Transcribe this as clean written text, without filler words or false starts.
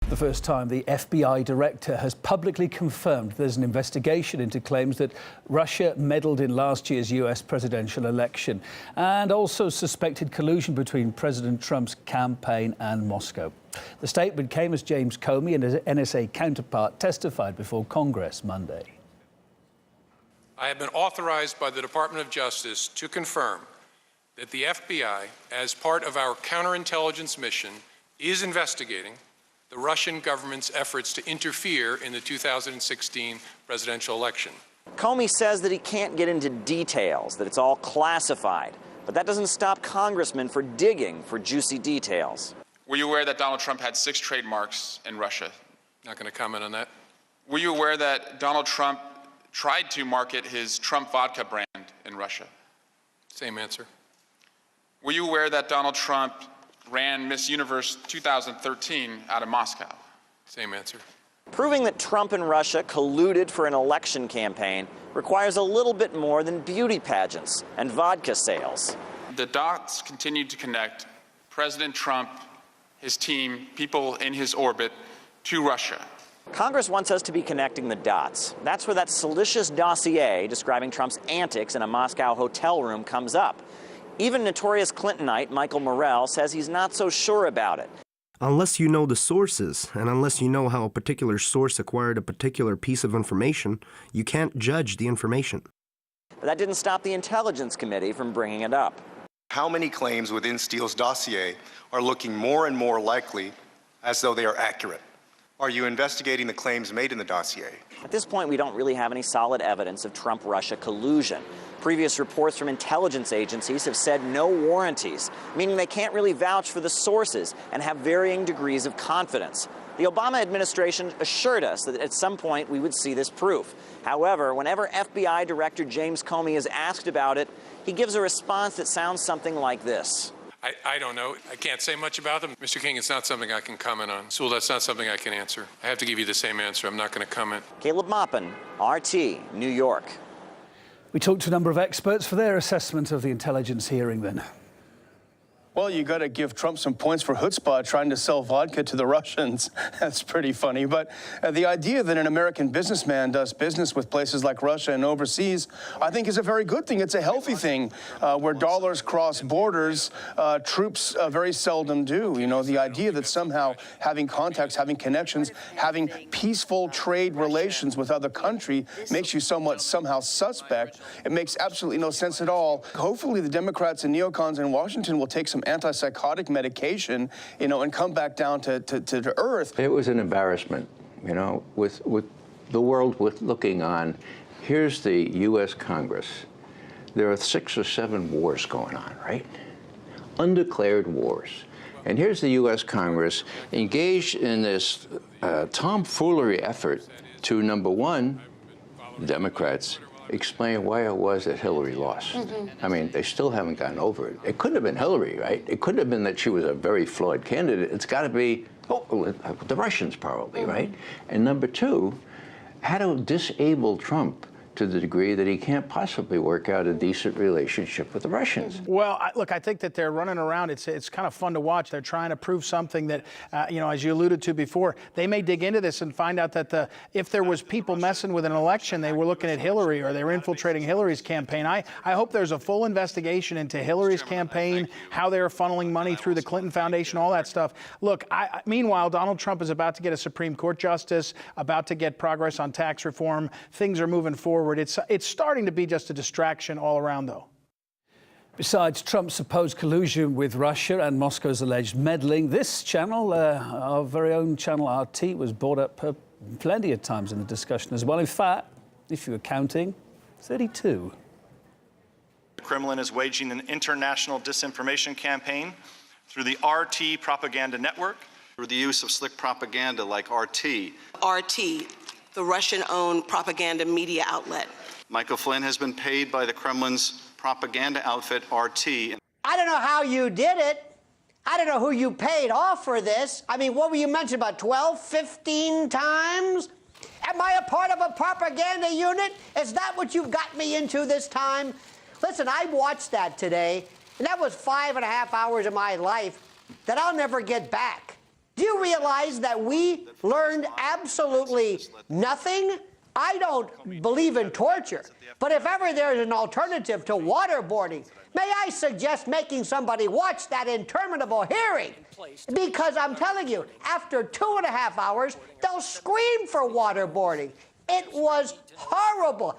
The first time the FBI director has publicly confirmed there's an investigation into claims that Russia meddled in last year's US presidential election and also suspected collusion between President Trump's campaign and Moscow. The statement came as James Comey and his NSA counterpart testified before Congress Monday. I have been authorized by the Department of Justice to confirm that the FBI, as part of our counterintelligence mission, is investigating the Russian government's efforts to interfere in the 2016 presidential election. Comey says that he can't get into details, that it's all classified. But that doesn't stop congressmen from digging for juicy details. Were you aware that Donald Trump had 6 trademarks in Russia? Not going to comment on that. Were you aware that Donald Trump tried to market his Trump vodka brand in Russia? Same answer. Were you aware that Donald Trump ran Miss Universe 2013 out of Moscow? Same answer. Proving that Trump and Russia colluded for an election campaign requires a little bit more than beauty pageants and vodka sales. The dots continued to connect President Trump, his team, people in his orbit, to Russia. Congress wants us to be connecting the dots. That's where that salacious dossier describing Trump's antics in a Moscow hotel room comes up. Even notorious Clintonite Michael Morrell says he's not so sure about it. Unless you know the sources, and unless you know how a particular source acquired a particular piece of information, you can't judge the information. But that didn't stop the Intelligence Committee from bringing it up. How many claims within Steele's dossier are looking more and more likely as though they are accurate? Are you investigating the claims made in the dossier? At this point, we don't really have any solid evidence of Trump-Russia collusion. Previous reports from intelligence agencies have said no warranties, meaning they can't really vouch for the sources and have varying degrees of confidence. The Obama administration assured us that at some point we would see this proof. However, whenever FBI Director James Comey is asked about it, he gives a response that sounds something like this. I don't know. I can't say much about them. Mr. King, it's not something I can comment on. Sewell, that's not something I can answer. I have to give you the same answer. I'm not going to comment. Caleb Maupin, RT, New York. We talked to a number of experts for their assessment of the intelligence hearing then. Well, you got to give Trump some points for chutzpah trying to sell vodka to the Russians. That's pretty funny. But the idea that an American businessman does business with places like Russia and overseas, I think is a very good thing. It's a healthy thing. Where dollars cross borders, troops very seldom do. You know, the idea that somehow having contacts, having connections, having peaceful trade relations with other countries makes you somehow suspect. It makes absolutely no sense at all. Hopefully the Democrats and neocons in Washington will take some antipsychotic medication, you know, and come back down to earth. It was an embarrassment, you know, with the world looking on. Here's the U.S. Congress. There are 6 or 7 wars going on, right? Undeclared wars. And here's the U.S. Congress engaged in this tomfoolery effort to, number one, the Democrats explain why it was that Hillary lost. I mean, they still haven't gotten over it. It couldn't have been Hillary, right? It couldn't have been that she was a very flawed candidate. It's got to be, the Russians probably, right? And number 2, how to disable Trump to the degree that he can't possibly work out a decent relationship with the Russians. Well, look, I think that they're running around. It's kind of fun to watch. They're trying to prove something that, you know, as you alluded to before, they may dig into this and find out that if there was people messing with an election, they were looking at Hillary or they were infiltrating Hillary's campaign. I hope there's a full investigation into Hillary's campaign, how they're funneling money through the Clinton Foundation, all that stuff. Look, meanwhile, Donald Trump is about to get a Supreme Court justice, about to get progress on tax reform. Things are moving forward. It's starting to be just a distraction all around, though. Besides Trump's supposed collusion with Russia and Moscow's alleged meddling, this channel, our very own channel RT, was brought up plenty of times in the discussion as well. In fact, if you were counting, 32. The Kremlin is waging an international disinformation campaign through the RT propaganda network, through the use of slick propaganda like RT. RT, the Russian-owned propaganda media outlet. Michael Flynn has been paid by the Kremlin's propaganda outfit, RT. I don't know how you did it. I don't know who you paid off for this. I mean, what were you mentioned about 12, 15 times? Am I a part of a propaganda unit? Is that what you've got me into this time? Listen, I watched that today, and that was 5.5 hours of my life that I'll never get back. Do you realize that we learned absolutely nothing? I don't believe in torture, but if ever there's an alternative to waterboarding, may I suggest making somebody watch that interminable hearing? Because I'm telling you, after 2.5 hours, they'll scream for waterboarding. It was horrible.